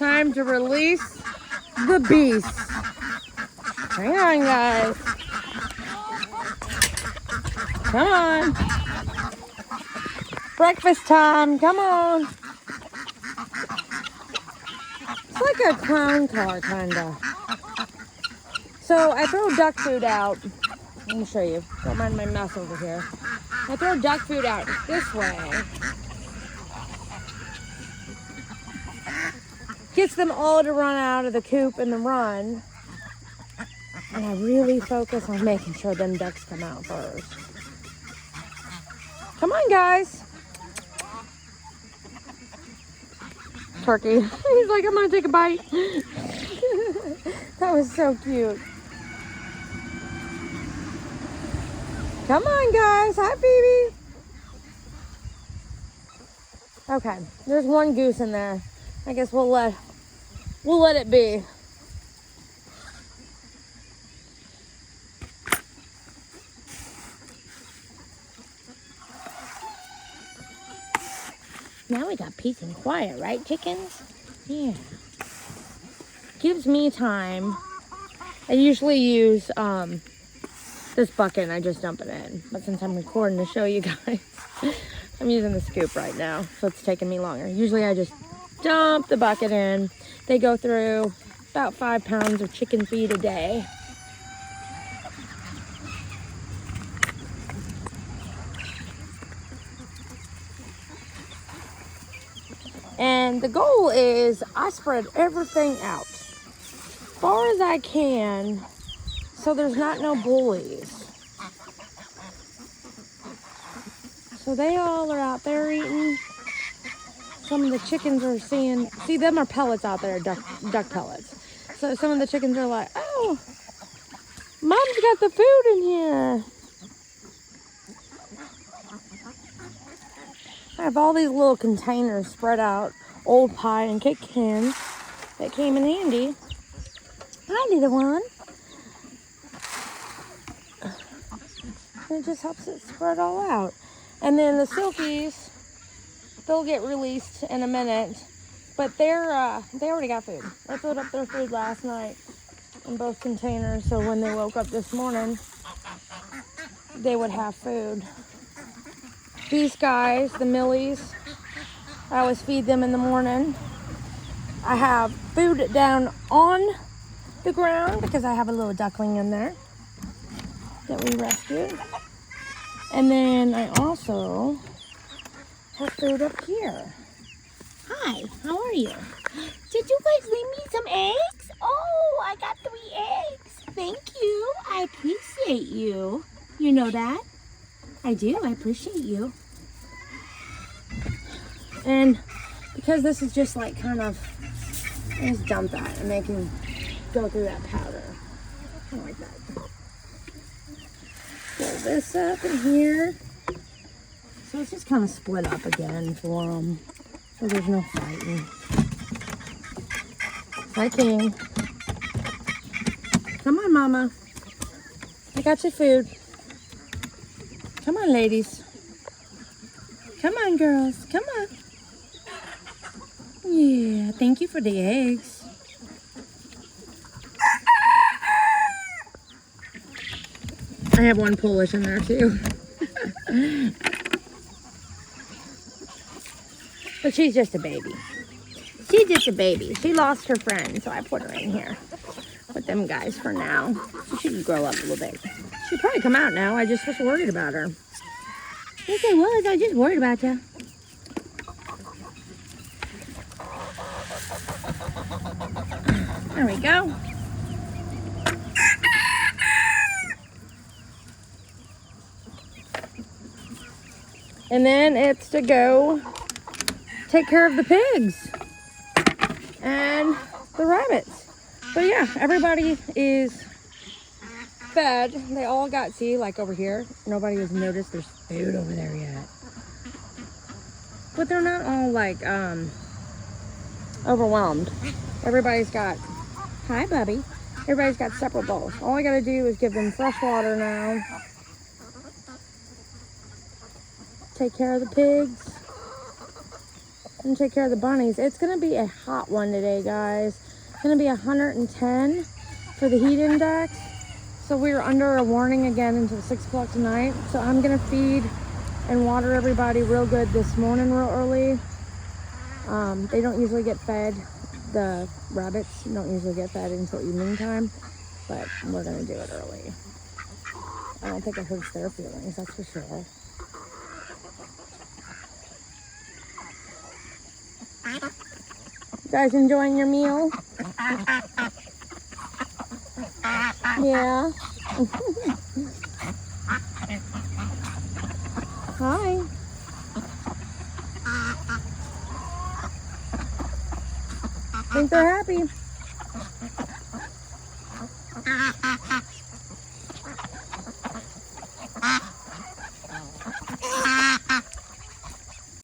time to release the beast. Hang on, guys. Come on. Breakfast time. Come on. It's like a clown car, kind of. So I throw duck food out. Let me show you. Don't mind my mess over here. I throw duck food out this way. Gets them all to run out of the coop in the run. And I really focus on making sure them ducks come out first. Come on, guys. Turkey. He's like, I'm gonna take a bite. That was so cute. Come on, guys. Hi, baby. Okay, there's one goose in there. I guess we'll let it be. Now we got peace and quiet, right, chickens? Yeah. Gives me time. I usually use this bucket and I just dump it in. But since I'm recording to show you guys, I'm using the scoop right now, so it's taking me longer. Usually I just dump the bucket in. They go through about 5 pounds of chicken feed a day. And the goal is I spread everything out as far as I can so there's not no bullies. So they all are out there eating. Some of the chickens are see them are pellets out there, duck pellets. So some of the chickens are like, oh, Mom's got the food in here. I have all these little containers spread out, old pie and cake cans that came in handy. I need one. It just helps it spread all out. And then the silkies, they'll get released in a minute, but they already got food. I filled up their food last night in both containers, so when they woke up this morning, they would have food. These guys, the millies, I always feed them in the morning. I have food down on the ground because I have a little duckling in there that we rescued. And then I also have food up here. Hi, how are you? Did you guys leave me some eggs? Oh, I got 3 eggs. Thank you. I appreciate you. You know that? I do. I appreciate you. And because this is just like kind of, I just dump that and they can go through that powder. I like that. Fill this up in here. So it's just kind of split up again for them. So there's no fighting. Hi, King. Come on, Mama. I got your food. Come on, ladies. Come on, girls. Come on. Yeah, thank you for the eggs. I have one Polish in there, too. But she's just a baby. She's just a baby. She lost her friend, so I put her in here with them guys for now. She should grow up a little bit. She'll probably come out now. I just was worried about her. Yes, I was. I was just worried about you. There we go. And then it's to go take care of the pigs and the rabbits. So yeah, everybody is fed. They all got, see, like over here, nobody has noticed there's food over there yet. But they're not all like overwhelmed. Everybody's got, hi Bubby. Everybody's got separate bowls. All I gotta do is give them fresh water now. Take care of the pigs. and take care of the bunnies. It's going to be a hot one today, guys. It's going to be 110 for the heat index. So we're under a warning again until 6 o'clock tonight. So I'm going to feed and water everybody real good this morning real early. They don't usually get fed. The rabbits don't usually get fed until evening time. But we're going to do it early. I don't think it hurts their feelings, that's for sure. You guys enjoying your meal? Yeah. Hi. Think they're happy.